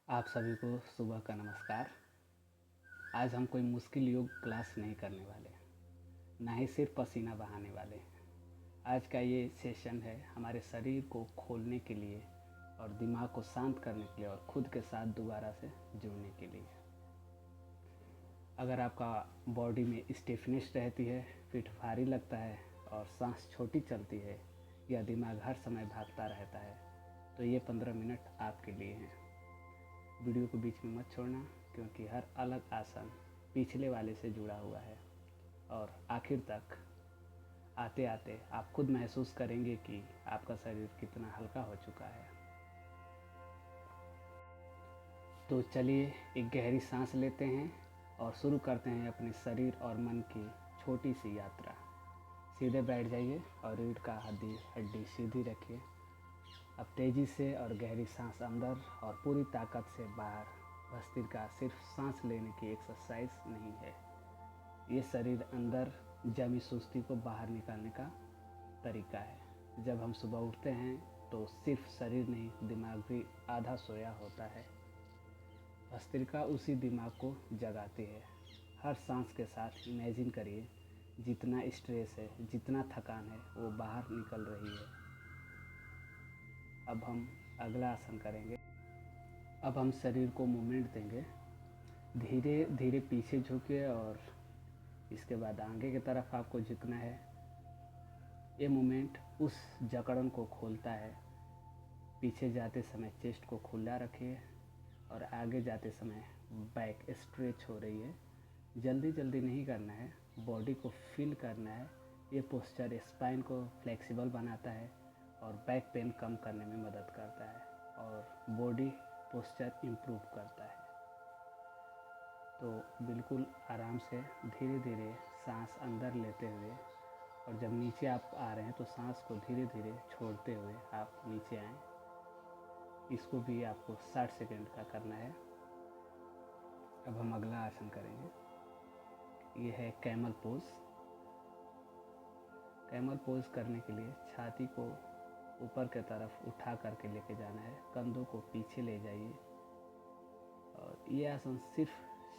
आप सभी को सुबह का नमस्कार। आज हम कोई मुश्किल योग क्लास नहीं करने वाले, ना ही सिर्फ पसीना बहाने वाले। आज का ये सेशन है हमारे शरीर को खोलने के लिए और दिमाग को शांत करने के लिए और खुद के साथ दोबारा से जुड़ने के लिए। अगर आपका बॉडी में स्टिफनेस रहती है, पीठ भारी लगता है और सांस छोटी चलती है या दिमाग हर समय भागता रहता है, तो ये 15 मिनट आपके लिए हैं। वीडियो को बीच में मत छोड़ना, क्योंकि हर अलग आसन पिछले वाले से जुड़ा हुआ है और आखिर तक आते आते आप खुद महसूस करेंगे कि आपका शरीर कितना हल्का हो चुका है। तो चलिए एक गहरी सांस लेते हैं और शुरू करते हैं अपने शरीर और मन की छोटी सी यात्रा। सीधे बैठ जाइए और रीढ़ का हड्डी सीधी रखिए। अब तेज़ी से और गहरी सांस अंदर और पूरी ताकत से बाहर। भस्त्रिका सिर्फ सांस लेने की एक्सरसाइज नहीं है, ये शरीर अंदर जमी सुस्ती को बाहर निकालने का तरीका है। जब हम सुबह उठते हैं तो सिर्फ शरीर नहीं, दिमाग भी आधा सोया होता है। भस्त्रिका उसी दिमाग को जगाती है। हर सांस के साथ इमेजिन करिए जितना स्ट्रेस है, जितना थकान है, वो बाहर निकल रही है। अब हम अगला आसन करेंगे। अब हम शरीर को मूवमेंट देंगे। धीरे धीरे पीछे झुकिए और इसके बाद आगे की तरफ आपको झुकना है। ये मूवमेंट उस जकड़न को खोलता है। पीछे जाते समय चेस्ट को खुला रखिए और आगे जाते समय बैक स्ट्रेच हो रही है। जल्दी जल्दी नहीं करना है, बॉडी को फील करना है। ये पोस्चर स्पाइन को फ्लेक्सिबल बनाता है और बैक पेन कम करने में मदद करता है और बॉडी पोस्चर इम्प्रूव करता है। तो बिल्कुल आराम से धीरे धीरे सांस अंदर लेते हुए, और जब नीचे आप आ रहे हैं तो सांस को धीरे धीरे छोड़ते हुए आप नीचे आएं। इसको भी आपको 60 सेकंड का करना है। अब हम अगला आसन करेंगे। ये है कैमल पोज। कैमल पोज करने के लिए छाती को ऊपर की तरफ उठा करके लेके जाना है, कंधों को पीछे ले जाइए। और ये आसन सिर्फ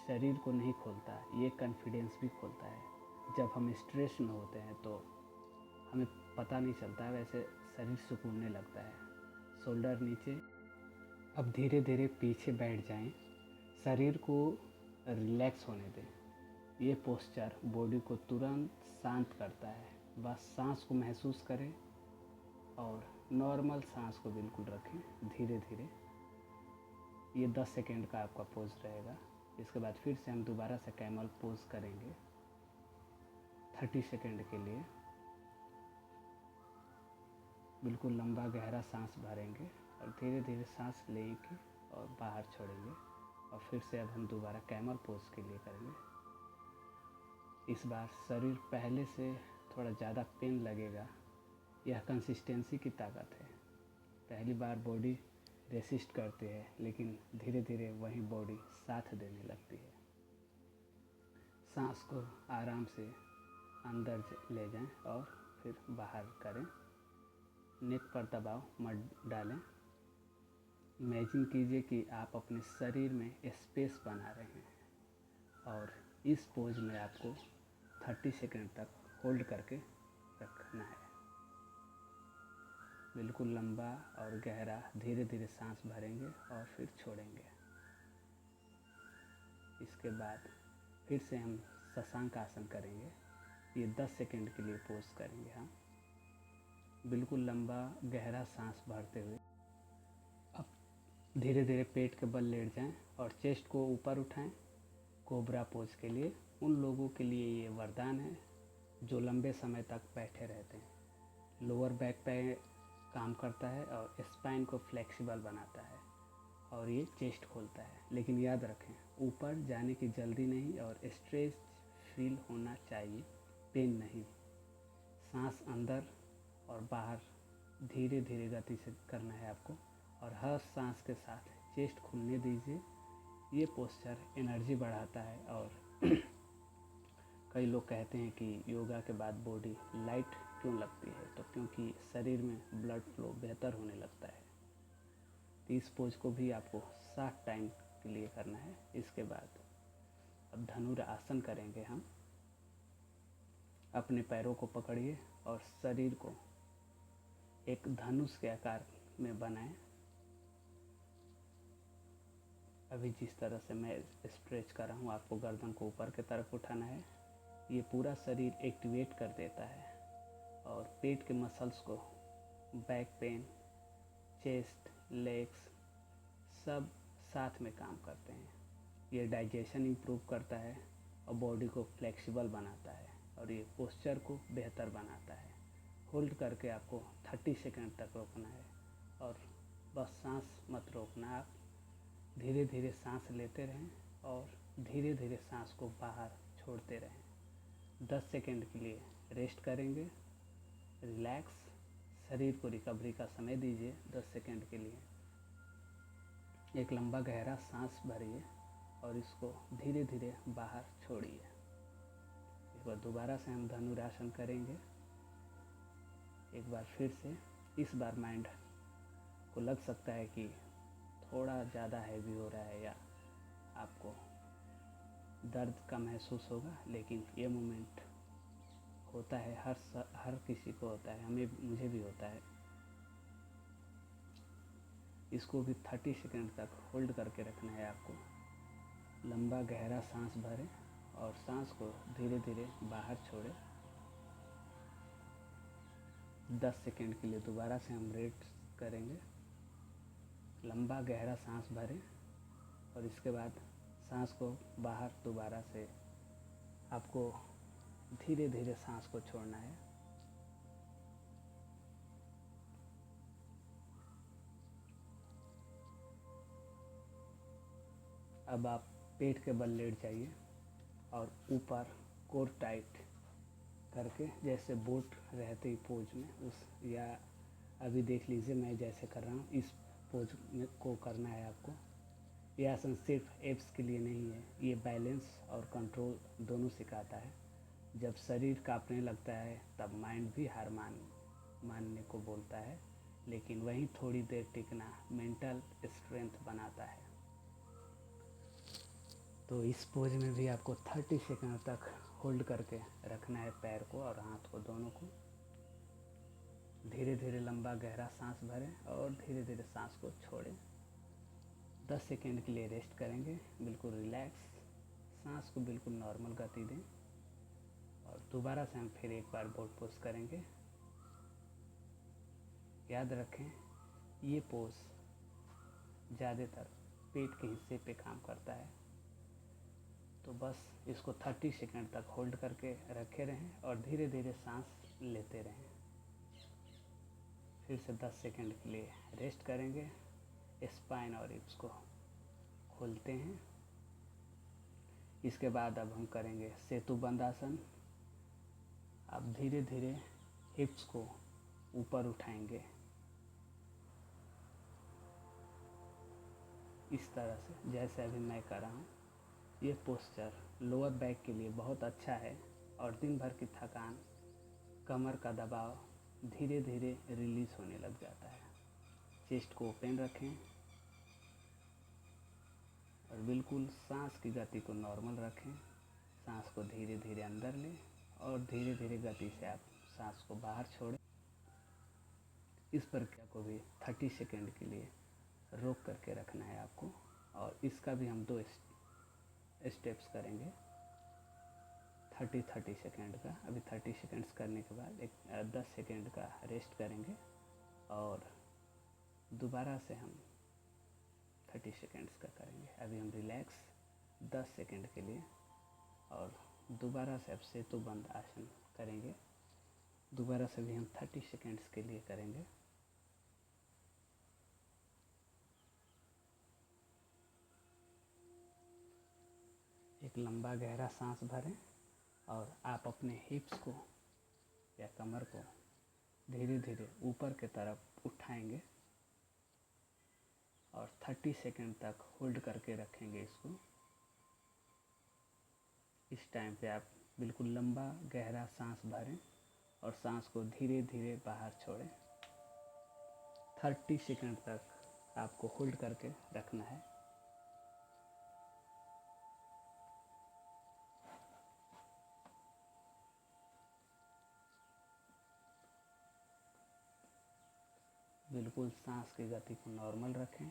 शरीर को नहीं खोलता, ये कॉन्फिडेंस भी खोलता है। जब हम स्ट्रेस में होते हैं तो हमें पता नहीं चलता, वैसे शरीर सुकूनने लगता है। शोल्डर नीचे। अब धीरे धीरे पीछे बैठ जाएं, शरीर को रिलैक्स होने दें। ये पोस्चर बॉडी को तुरंत शांत करता है। बस सांस को महसूस करें और नॉर्मल सांस को बिल्कुल रखें धीरे धीरे। ये 10 सेकेंड का आपका पोज रहेगा। इसके बाद फिर से हम दोबारा से कैमल पोज करेंगे 30 सेकेंड के लिए। बिल्कुल लंबा गहरा सांस भरेंगे और धीरे धीरे सांस लेंगे और बाहर छोड़ेंगे। और फिर से अब हम दोबारा कैमल पोज के लिए करेंगे। इस बार शरीर पहले से थोड़ा ज़्यादा पेन लगेगा। यह कंसिस्टेंसी की ताकत है। पहली बार बॉडी रेसिस्ट करती है, लेकिन धीरे धीरे वही बॉडी साथ देने लगती है। सांस को आराम से अंदर ले जाएं और फिर बाहर करें। नेक पर दबाव मत डालें। इमेजिन कीजिए कि आप अपने शरीर में स्पेस बना रहे हैं और इस पोज में आपको 30 सेकंड तक होल्ड करके रखना है। बिल्कुल लंबा और गहरा धीरे धीरे सांस भरेंगे और फिर छोड़ेंगे। इसके बाद फिर से हम शशांक आसन करेंगे। ये 10 सेकंड के लिए पोज करेंगे हम। बिल्कुल लंबा गहरा सांस भरते हुए अब धीरे धीरे पेट के बल लेट जाएं और चेस्ट को ऊपर उठाएं। कोबरा पोज के लिए उन लोगों के लिए ये वरदान है जो लंबे समय तक बैठे रहते हैं। लोअर बैक पे काम करता है और स्पाइन को फ्लेक्सिबल बनाता है और ये चेस्ट खोलता है। लेकिन याद रखें, ऊपर जाने की जल्दी नहीं और स्ट्रेस फील होना चाहिए, पेन नहीं। सांस अंदर और बाहर धीरे धीरे गति से करना है आपको और हर सांस के साथ चेस्ट खुलने दीजिए। ये पोस्चर एनर्जी बढ़ाता है और कई लोग कहते हैं कि योगा के बाद बॉडी लाइट क्यों लगती है, तो क्योंकि शरीर में ब्लड फ्लो बेहतर होने लगता है। तो इस पोज को भी आपको 60 टाइम के लिए करना है। इसके बाद अब धनुरासन करेंगे हम। अपने पैरों को पकड़िए और शरीर को एक धनुष के आकार में बनाएं। अभी जिस तरह से मैं स्ट्रेच कर रहा हूँ, आपको गर्दन को ऊपर की तरफ उठाना है। ये पूरा शरीर एक्टिवेट कर देता है और पेट के मसल्स को, बैक पेन, चेस्ट, लेग्स सब साथ में काम करते हैं। ये डाइजेशन इम्प्रूव करता है और बॉडी को फ्लेक्सिबल बनाता है और ये पोस्चर को बेहतर बनाता है। होल्ड करके आपको 30 सेकंड तक रोकना है और बस सांस मत रोकना, आप धीरे धीरे सांस लेते रहें और धीरे धीरे सांस को बाहर छोड़ते रहें। 10 सेकंड के लिए रेस्ट करेंगे। रिलैक्स, शरीर को रिकवरी का समय दीजिए। 10 सेकंड के लिए एक लंबा गहरा सांस भरिए और इसको धीरे धीरे बाहर छोड़िए। एक बार दोबारा से हम धनुरासन करेंगे। एक बार फिर से। इस बार माइंड को लग सकता है कि थोड़ा ज़्यादा हैवी हो रहा है या आपको दर्द का महसूस होगा, लेकिन ये मोमेंट होता है, हर किसी को होता है, मुझे भी होता है। इसको भी 30 सेकंड तक होल्ड करके रखना है आपको। लंबा गहरा सांस भरें और सांस को धीरे धीरे बाहर छोड़ें। 10 सेकंड के लिए दोबारा से हम रेस्ट करेंगे। लंबा गहरा सांस भरें और इसके बाद सांस को बाहर दोबारा से आपको धीरे धीरे सांस को छोड़ना है। अब आप पेट के बल लेट जाइए और ऊपर कोर टाइट करके, जैसे बोट रहते ही पोज में या अभी देख लीजिए मैं जैसे कर रहा हूँ, इस पोज में को करना है आपको। यह आसन सिर्फ एब्स के लिए नहीं है, ये बैलेंस और कंट्रोल दोनों सिखाता है। जब शरीर कांपने लगता है तब माइंड भी हार मानने को बोलता है, लेकिन वहीं थोड़ी देर टिकना मेंटल स्ट्रेंथ बनाता है। तो इस पोज में भी आपको 30 सेकंड तक होल्ड करके रखना है पैर को और हाथ को, दोनों को। धीरे धीरे लंबा गहरा सांस भरें और धीरे धीरे सांस को छोड़ें। 10 सेकंड के लिए रेस्ट करेंगे। बिल्कुल रिलैक्स, सांस को बिल्कुल नॉर्मल गति दें और दोबारा से हम फिर एक बार बोट पोज करेंगे। याद रखें, ये पोज ज़्यादातर पेट के हिस्से पे काम करता है, तो बस इसको 30 सेकंड तक होल्ड करके रखे रहें और धीरे धीरे सांस लेते रहें। फिर से 10 सेकंड के लिए रेस्ट करेंगे। स्पाइन और हिप्स को खोलते हैं। इसके बाद अब हम करेंगे सेतुबंध आसन। आप धीरे धीरे हिप्स को ऊपर उठाएंगे, इस तरह से जैसे अभी मैं कर रहा हूँ। ये पोस्चर लोअर बैक के लिए बहुत अच्छा है और दिन भर की थकान, कमर का दबाव धीरे धीरे रिलीज होने लग जाता है। चेस्ट को ओपन रखें और बिल्कुल सांस की गति को नॉर्मल रखें। सांस को धीरे धीरे अंदर लें और धीरे धीरे गति से आप सांस को बाहर छोड़ें। इस प्रक्रिया को भी 30 सेकंड के लिए रोक करके रखना है आपको और इसका भी हम 2 स्टेप्स करेंगे 30 सेकंड का। अभी 30 सेकंड्स करने के बाद एक 10 सेकंड का रेस्ट करेंगे और दोबारा से हम 30 सेकंड्स का करेंगे। अभी हम रिलैक्स 10 सेकंड के लिए और दोबारा से अब सेतुबंध आसन करेंगे। दोबारा से भी हम 30 सेकंड्स के लिए करेंगे। एक लंबा गहरा सांस भरें और आप अपने हिप्स को या कमर को धीरे धीरे ऊपर की तरफ उठाएंगे और 30 सेकंड तक होल्ड करके रखेंगे इसको। इस टाइम पे आप बिल्कुल लंबा गहरा सांस भरें और सांस को धीरे धीरे बाहर छोड़ें। 30 सेकंड तक आपको होल्ड करके रखना है। बिल्कुल सांस की गति को नॉर्मल रखें।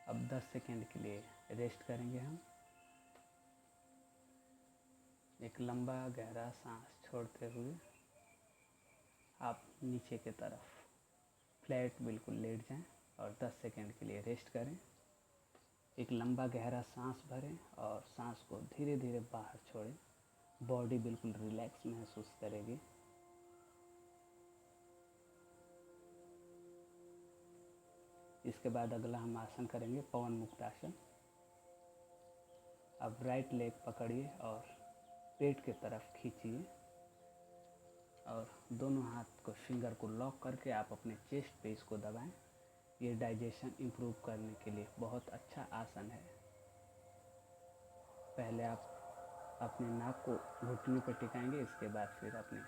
अब 10 सेकेंड के लिए रेस्ट करेंगे हम। एक लंबा गहरा सांस छोड़ते हुए आप नीचे की तरफ फ्लैट बिल्कुल लेट जाएं और 10 सेकेंड के लिए रेस्ट करें। एक लंबा गहरा सांस भरें और सांस को धीरे धीरे बाहर छोड़ें। बॉडी बिल्कुल रिलैक्स महसूस करेगी। इसके बाद अगला हम आसन करेंगे पवन मुक्त आसन। अब राइट लेग पकड़िए और पेट की तरफ खींचिए और दोनों हाथ को फिंगर को लॉक करके आप अपने चेस्ट पे इसको दबाएं। ये डाइजेशन इम्प्रूव करने के लिए बहुत अच्छा आसन है। पहले आप अपने नाक को घुटने पर टिकाएंगे, इसके बाद फिर अपने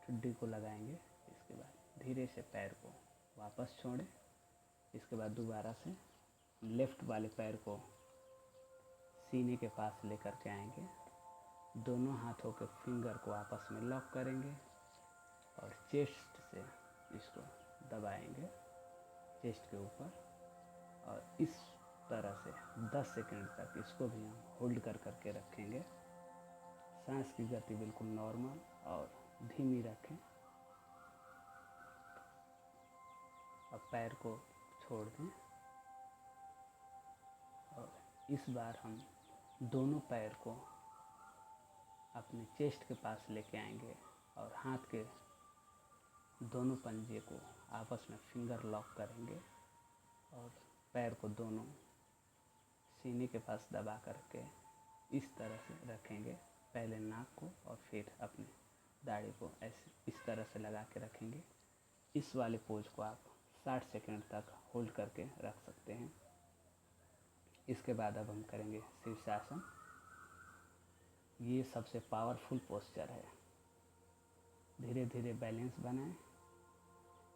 ठुड्डी को लगाएंगे। इसके बाद धीरे से पैर को वापस छोड़ें। इसके बाद दोबारा से लेफ़्ट वाले पैर को सीने के पास लेकर के आएंगे। दोनों हाथों के फिंगर को आपस में लॉक करेंगे और चेस्ट से इसको दबाएंगे चेस्ट के ऊपर। और इस तरह से 10 सेकंड तक इसको भी हम होल्ड कर करके रखेंगे। सांस की गति बिल्कुल नॉर्मल और धीमी रखें। अब पैर को छोड़ दें और इस बार हम दोनों पैर को अपने चेस्ट के पास लेके आएंगे और हाथ के दोनों पंजे को आपस में फिंगर लॉक करेंगे और पैर को दोनों सीने के पास दबा करके इस तरह से रखेंगे। पहले नाक को और फिर अपने दाढ़ी को ऐसे इस तरह से लगा के रखेंगे। इस वाले पोज को आप 60 सेकंड तक होल्ड करके रख सकते हैं। इसके बाद अब हम करेंगे शीर्षासन। ये सबसे पावरफुल पोस्चर है। धीरे धीरे बैलेंस बनाएं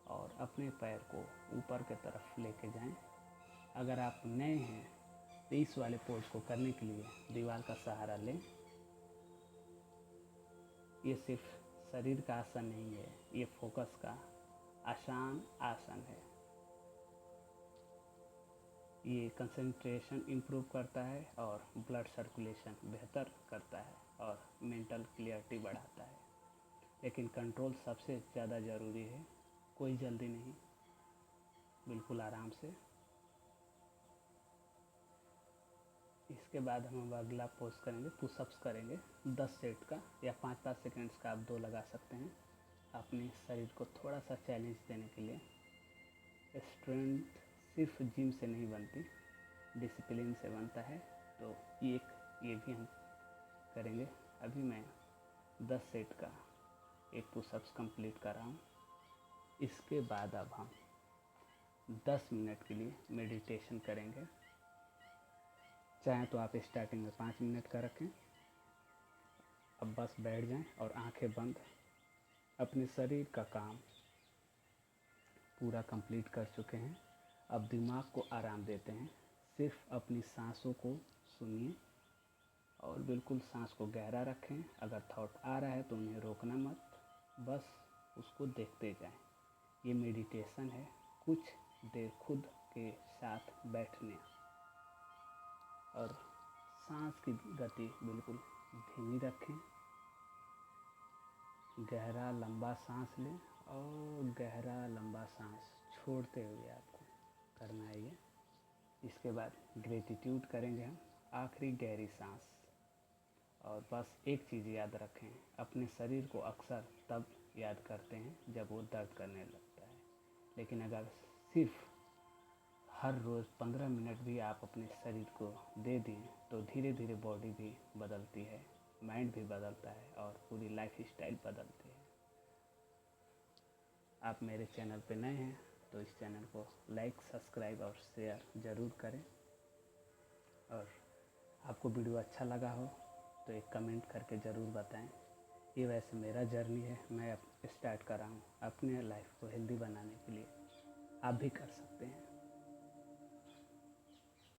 और अपने पैर को ऊपर की तरफ लेके जाएं। अगर आप नए हैं तो इस वाले पोज को करने के लिए दीवार का सहारा लें। ये सिर्फ शरीर का आसन नहीं है, ये फोकस का आसान आसन है। ये कंसंट्रेशन इम्प्रूव करता है और ब्लड सर्कुलेशन बेहतर करता है और मेंटल क्लियरिटी बढ़ाता है। लेकिन कंट्रोल सबसे ज़्यादा ज़रूरी है। कोई जल्दी नहीं, बिल्कुल आराम से। इसके बाद हम अगला पोज करेंगे, पुशअप्स करेंगे 10 सेट का या 5-5 सेकेंड्स का आप 2 लगा सकते हैं। अपने शरीर को थोड़ा सा चैलेंज देने के लिए। स्ट्रेंथ सिर्फ जिम से नहीं बनती, डिसिप्लिन से बनता है। तो ये भी हम करेंगे। अभी मैं 10 सेट का एक पुशअप्स कंप्लीट कर रहा हूँ। इसके बाद अब हम 10 मिनट के लिए मेडिटेशन करेंगे। चाहे तो आप स्टार्टिंग में 5 मिनट का रखें। अब बस बैठ जाएं और आंखें बंद। अपने शरीर का काम पूरा कंप्लीट कर चुके हैं। अब दिमाग को आराम देते हैं। सिर्फ अपनी सांसों को सुनिए और बिल्कुल सांस को गहरा रखें। अगर थॉट आ रहा है तो उन्हें रोकना मत, बस उसको देखते जाएं। ये मेडिटेशन है, कुछ देर खुद के साथ बैठने और सांस की गति बिल्कुल धीमी रखें। गहरा लंबा सांस लें और गहरा लंबा सांस छोड़ते हुए आपको करना है ये। इसके बाद ग्रेटिट्यूड करेंगे हम, आखिरी गहरी सांस। और बस एक चीज़ याद रखें, अपने शरीर को अक्सर तब याद करते हैं जब वो दर्द करने लगता है। लेकिन अगर सिर्फ हर रोज़ 15 मिनट भी आप अपने शरीर को दे दें तो धीरे धीरे बॉडी भी बदलती है, माइंड भी बदलता है और पूरी लाइफ स्टाइल बदलती है। आप मेरे चैनल पे नए हैं तो इस चैनल को लाइक, सब्सक्राइब और शेयर ज़रूर करें। और आपको वीडियो अच्छा लगा हो तो एक कमेंट करके ज़रूर बताएं। ये वैसे मेरा जर्नी है, मैं स्टार्ट कर रहा हूँ अपने लाइफ को हेल्दी बनाने के लिए। आप भी कर सकते हैं।